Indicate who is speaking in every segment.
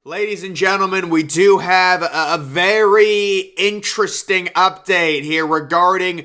Speaker 1: Ladies and gentlemen, we do have a very interesting update here regarding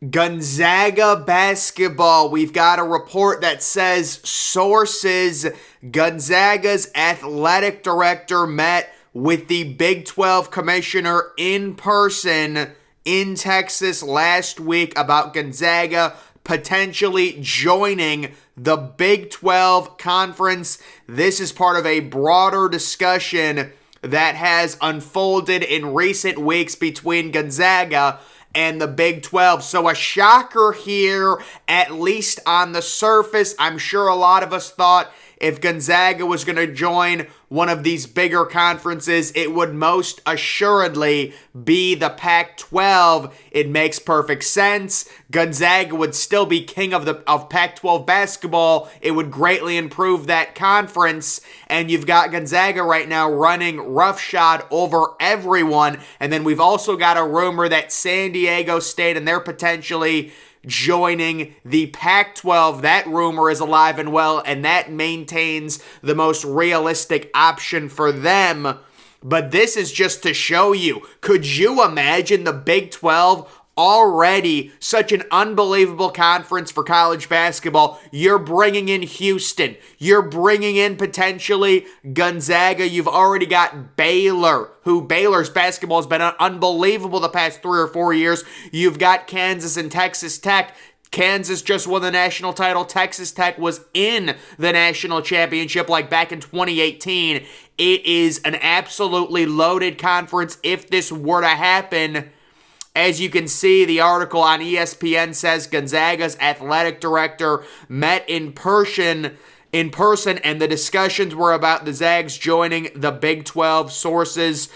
Speaker 1: Gonzaga basketball. We've got a report that says sources, Gonzaga's athletic director met with the Big 12 commissioner in person in Texas last week about Gonzaga potentially joining the Big 12 conference. This is part of a broader discussion that has unfolded in recent weeks between Gonzaga and the Big 12. So a shocker here, at least on the surface. I'm sure a lot of us thought if Gonzaga was going to join one of these bigger conferences, it would most assuredly be the Pac-12. It makes perfect sense. Gonzaga would still be king of Pac-12 basketball. It would greatly improve that conference. And you've got Gonzaga right now running roughshod over everyone. And then we've also got a rumor that San Diego State, and they're potentially joining the Pac-12. That rumor is alive and well, and that maintains the most realistic option for them. But this is just to show you, could you imagine the Big 12 already such an unbelievable conference for college basketball? You're bringing in Houston. You're bringing in potentially Gonzaga. You've already got Baylor, who Baylor's basketball has been unbelievable the past 3 or 4 years. You've got Kansas and Texas Tech. Kansas just won the national title. Texas Tech was in the national championship like back in 2018. It is an absolutely loaded conference if this were to happen. As you can see, the article on ESPN says Gonzaga's athletic director met in person, and the discussions were about the Zags joining the Big 12. Sources.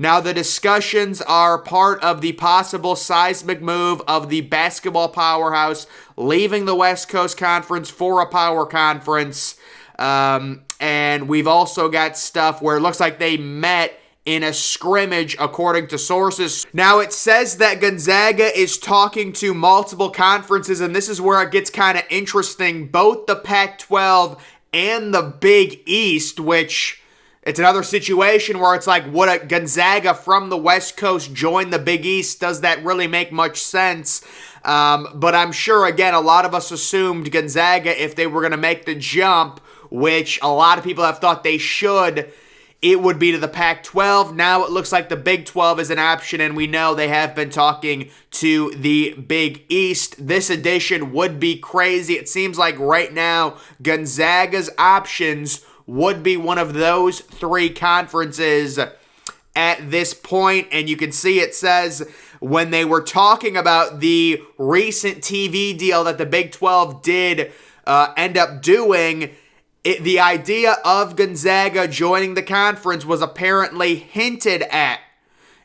Speaker 1: Now, the discussions are part of the possible seismic move of the basketball powerhouse leaving the West Coast Conference for a power conference. And we've also got stuff where it looks like they met in a scrimmage, according to sources. Now, it says that Gonzaga is talking to multiple conferences, and this is where it gets kind of interesting. Both the Pac-12 and the Big East, which it's another situation where it's like, would a Gonzaga from the West Coast join the Big East? Does that really make much sense? But I'm sure, again, a lot of us assumed Gonzaga, if they were going to make the jump, which a lot of people have thought they should, it would be to the Pac-12. Now it looks like the Big 12 is an option, and we know they have been talking to the Big East. This edition would be crazy. It seems like right now Gonzaga's options would be one of those 3 conferences at this point. And you can see it says when they were talking about the recent TV deal that the Big 12 did end up doing, the idea of Gonzaga joining the conference was apparently hinted at.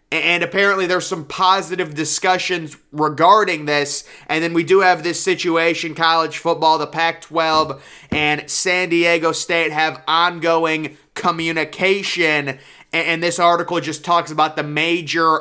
Speaker 1: And apparently there's some positive discussions regarding this. And then we do have this situation, college football, the Pac-12 and San Diego State have ongoing communication. And this article just talks about the major,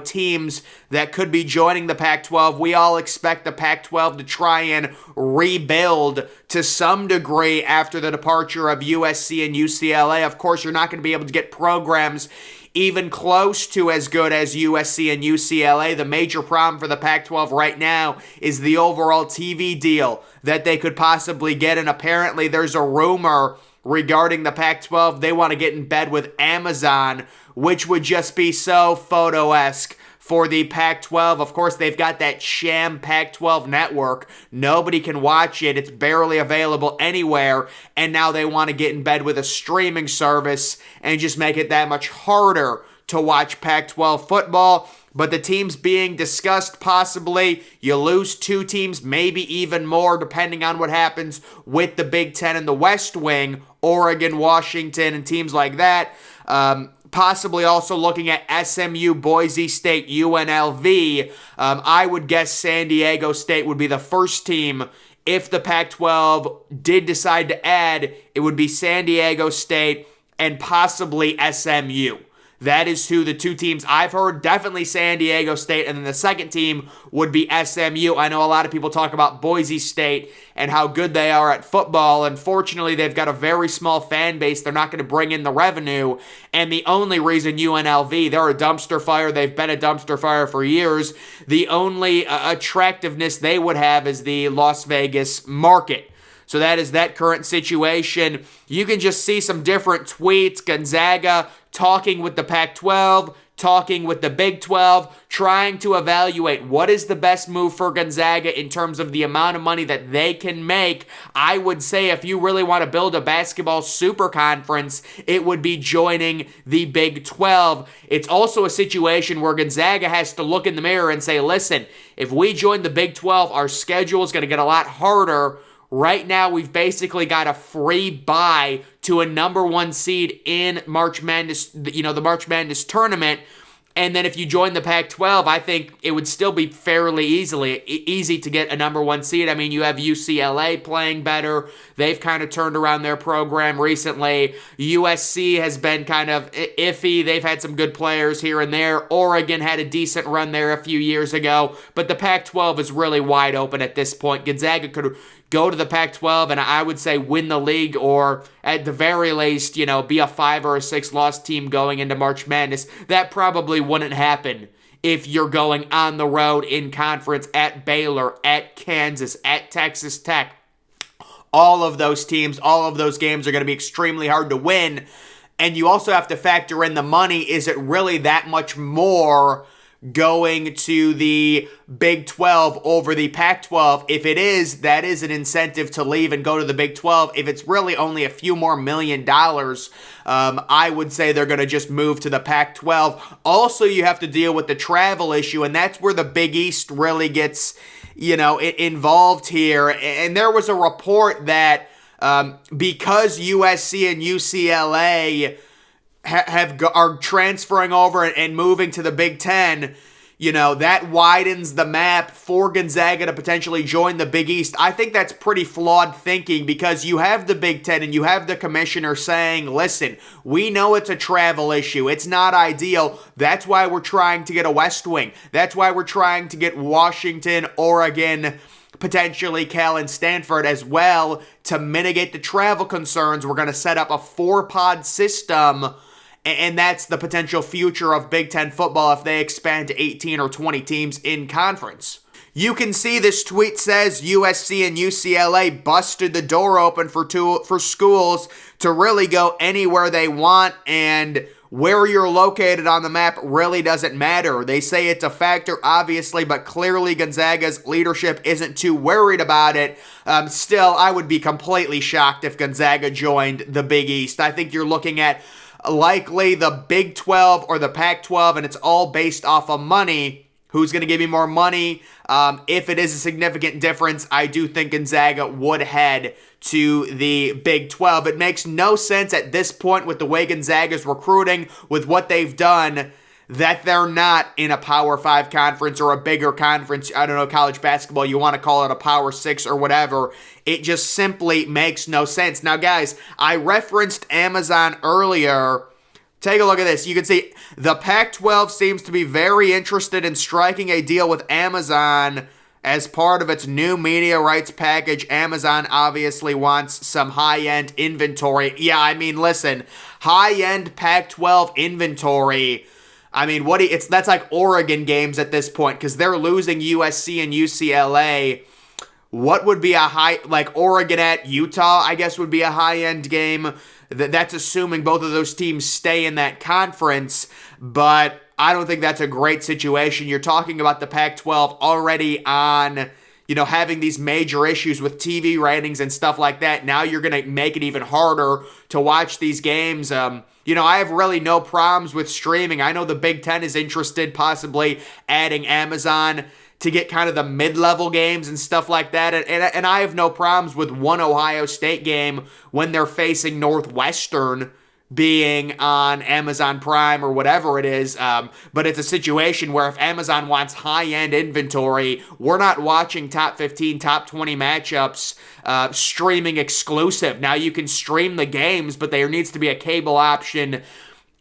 Speaker 1: teams that could be joining the Pac-12. We all expect the Pac-12 to try and rebuild to some degree after the departure of USC and UCLA. Of course, you're not going to be able to get programs even close to as good as USC and UCLA. The major problem for the Pac-12 right now is the overall TV deal that they could possibly get. And apparently there's a rumor regarding the Pac-12. They want to get in bed with Amazon, which would just be so photo-esque for the Pac-12. Of course, they've got that sham Pac-12 network. Nobody can watch it. It's barely available anywhere. And now they want to get in bed with a streaming service and just make it that much harder to watch Pac-12 football. But the teams being discussed, possibly you lose 2 teams, maybe even more, depending on what happens with the Big Ten and the West Wing, Oregon, Washington, and teams like that. Possibly also looking at SMU, Boise State, UNLV. I would guess San Diego State would be the first team. If the Pac-12 did decide to add, it would be San Diego State and possibly SMU. That is who the two teams I've heard. Definitely San Diego State. And then the second team would be SMU. I know a lot of people talk about Boise State and how good they are at football. Unfortunately, they've got a very small fan base. They're not going to bring in the revenue. And the only reason UNLV, they're a dumpster fire. They've been a dumpster fire for years. The only attractiveness they would have is the Las Vegas market. So that is that current situation. You can just see some different tweets. Gonzaga talking with the Pac-12, talking with the Big 12, trying to evaluate what is the best move for Gonzaga in terms of the amount of money that they can make. I would say if you really want to build a basketball super conference, it would be joining the Big 12. It's also a situation where Gonzaga has to look in the mirror and say, listen, if we join the Big 12, our schedule is going to get a lot harder. Right now, we've basically got a free bye to a number one seed in March Madness, the March Madness tournament. And then if you join the Pac-12, I think it would still be fairly easy to get a number one seed. I mean, you have UCLA playing better. They've kind of turned around their program recently. USC has been kind of iffy. They've had some good players here and there. Oregon had a decent run there a few years ago. But the Pac-12 is really wide open at this point. Gonzaga could go to the Pac-12 and I would say win the league, or at the very least, be a 5 or a 6 loss team going into March Madness. That probably wouldn't happen if you're going on the road in conference at Baylor, at Kansas, at Texas Tech. All of those teams, all of those games are going to be extremely hard to win. And you also have to factor in the money. Is it really that much more going to the Big 12 over the Pac-12? If it is, that is an incentive to leave and go to the Big 12. If it's really only a few more $1 million, I would say they're going to just move to the Pac-12. Also, you have to deal with the travel issue, and that's where the Big East really gets, involved here. And there was a report that because USC and UCLA are transferring over and moving to the Big Ten, that widens the map for Gonzaga to potentially join the Big East. I think that's pretty flawed thinking, because you have the Big Ten and you have the commissioner saying, listen, we know it's a travel issue. It's not ideal. That's why we're trying to get a West Wing. That's why we're trying to get Washington, Oregon, potentially Cal and Stanford as well to mitigate the travel concerns. We're going to set up a 4-pod system. And that's the potential future of Big Ten football if they expand to 18 or 20 teams in conference. You can see this tweet says USC and UCLA busted the door open for schools to really go anywhere they want, and where you're located on the map really doesn't matter. They say it's a factor, obviously, but clearly Gonzaga's leadership isn't too worried about it. Still, I would be completely shocked if Gonzaga joined the Big East. I think you're looking at likely the Big 12 or the Pac-12, and it's all based off of money. Who's going to give me more money? If it is a significant difference, I do think Gonzaga would head to the Big 12. It makes no sense at this point with the way Gonzaga's recruiting, with what they've done, that they're not in a Power 5 conference or a bigger conference. I don't know, college basketball, you want to call it a Power 6 or whatever. It just simply makes no sense. Now, guys, I referenced Amazon earlier. Take a look at this. You can see the Pac-12 seems to be very interested in striking a deal with Amazon as part of its new media rights package. Amazon obviously wants some high-end inventory. Yeah, I mean, listen, high-end Pac-12 inventory. I mean, that's like Oregon games at this point, because they're losing USC and UCLA. What would be a like Oregon at Utah, I guess, would be a high-end game. That's assuming both of those teams stay in that conference, but I don't think that's a great situation. You're talking about the Pac-12 already on, having these major issues with TV ratings and stuff like that. Now you're going to make it even harder to watch these games. I have really no problems with streaming. I know the Big Ten is interested, possibly adding Amazon to get kind of the mid-level games and stuff like that. And I have no problems with one Ohio State game when they're facing Northwestern being on Amazon Prime or whatever it is. But it's a situation where if Amazon wants high-end inventory, we're not watching top 15, top 20 matchups streaming exclusive. Now, you can stream the games, but there needs to be a cable option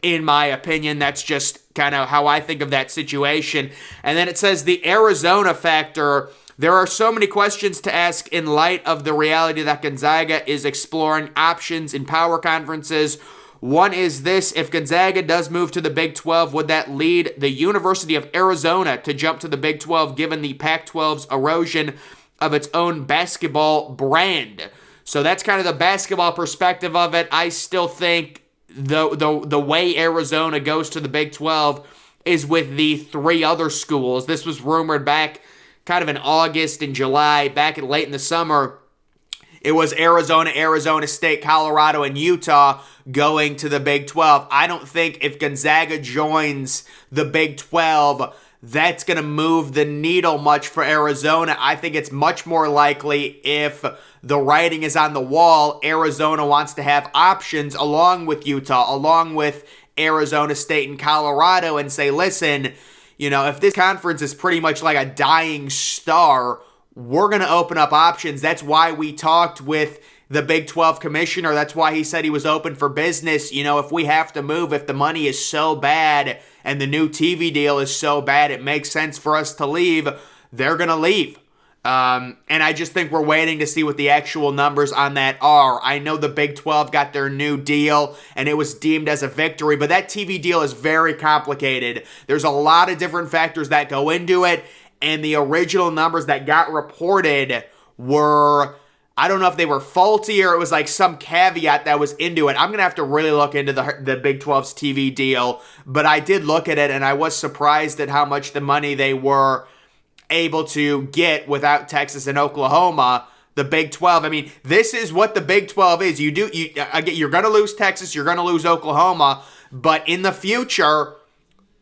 Speaker 1: in my opinion. That's just kind of how I think of that situation. And then it says the Arizona factor. There are so many questions to ask in light of the reality that Gonzaga is exploring options in power conferences. One is this: if Gonzaga does move to the Big 12, would that lead the University of Arizona to jump to the Big 12 given the Pac-12's erosion of its own basketball brand? So that's kind of the basketball perspective of it. I still think the way Arizona goes to the Big 12 is with the 3 other schools. This was rumored back kind of in August and July, back late in the summer. It was Arizona, Arizona State, Colorado, and Utah going to the Big 12. I don't think if Gonzaga joins the Big 12, that's going to move the needle much for Arizona. I think it's much more likely if the writing is on the wall, Arizona wants to have options along with Utah, along with Arizona State and Colorado, and say, listen, if this conference is pretty much like a dying star, we're going to open up options. That's why we talked with the Big 12 commissioner. That's why he said he was open for business. If we have to move, if the money is so bad and the new TV deal is so bad, it makes sense for us to leave, they're going to leave. And I just think we're waiting to see what the actual numbers on that are. I know the Big 12 got their new deal and it was deemed as a victory, but that TV deal is very complicated. There's a lot of different factors that go into it, and the original numbers that got reported were, I don't know if they were faulty or it was like some caveat that was into it. I'm going to have to really look into the Big 12's TV deal, but I did look at it and I was surprised at how much the money they were able to get without Texas and Oklahoma. The Big 12, I mean, this is what the Big 12 is. You're going to lose Texas, you're going to lose Oklahoma, but in the future,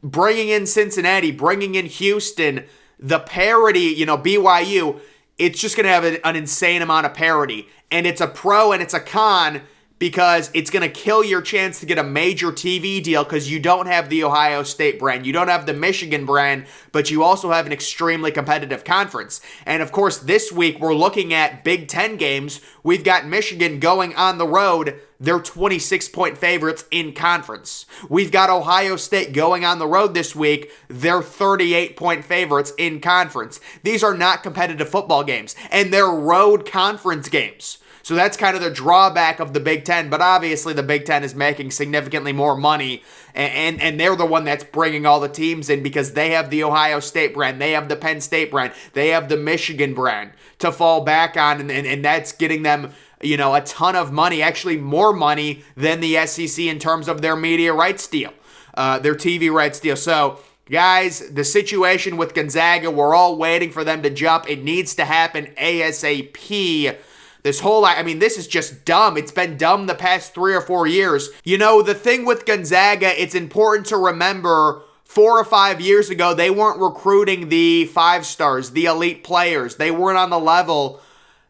Speaker 1: bringing in Cincinnati, bringing in Houston, the parity, BYU, it's just going to have an insane amount of parity. And it's a pro and it's a con because it's going to kill your chance to get a major TV deal because you don't have the Ohio State brand. You don't have the Michigan brand, but you also have an extremely competitive conference. And of course, this week we're looking at Big 10 games. We've got Michigan going on the road. They're 26-point favorites in conference. We've got Ohio State going on the road this week. They're 38-point favorites in conference. These are not competitive football games, and they're road conference games. So that's kind of the drawback of the Big Ten, but obviously the Big Ten is making significantly more money, and they're the one that's bringing all the teams in because they have the Ohio State brand, they have the Penn State brand, they have the Michigan brand to fall back on, and that's getting them a ton of money, actually more money than the SEC in terms of their media rights deal, their TV rights deal. So, guys, the situation with Gonzaga, we're all waiting for them to jump. It needs to happen ASAP. This is just dumb. It's been dumb the past 3 or 4 years. The thing with Gonzaga, it's important to remember 4 or 5 years ago, they weren't recruiting the 5 stars, the elite players. They weren't on the level.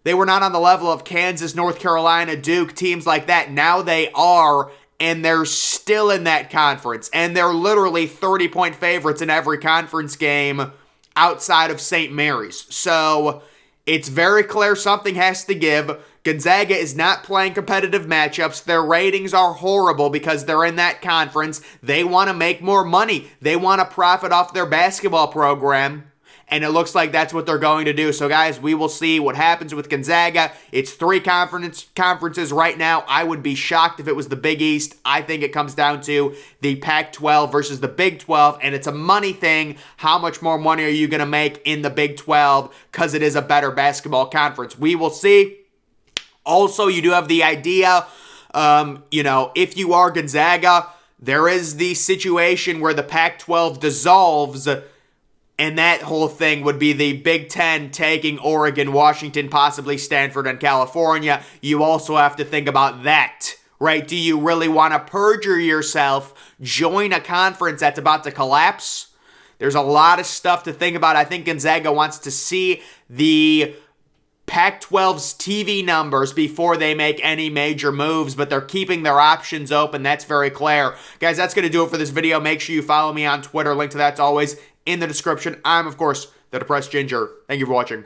Speaker 1: They were not on the level of Kansas, North Carolina, Duke, teams like that. Now they are, and they're still in that conference. And they're literally 30-point favorites in every conference game outside of St. Mary's. So it's very clear something has to give. Gonzaga is not playing competitive matchups. Their ratings are horrible because they're in that conference. They want to make more money. They want to profit off their basketball program. And it looks like that's what they're going to do. So, guys, we will see what happens with Gonzaga. It's 3 conferences right now. I would be shocked if it was the Big East. I think it comes down to the Pac-12 versus the Big 12, and it's a money thing. How much more money are you going to make in the Big 12 because it is a better basketball conference? We will see. Also, you do have the idea, if you are Gonzaga, there is the situation where the Pac-12 dissolves. And that whole thing would be the Big Ten taking Oregon, Washington, possibly Stanford, and California. You also have to think about that, right? Do you really want to perjure yourself, join a conference that's about to collapse? There's a lot of stuff to think about. I think Gonzaga wants to see the Pac-12's TV numbers before they make any major moves, but they're keeping their options open. That's very clear. Guys, that's going to do it for this video. Make sure you follow me on Twitter. Link to that's always in the description. I'm, of course, the Depressed Ginger. Thank you for watching.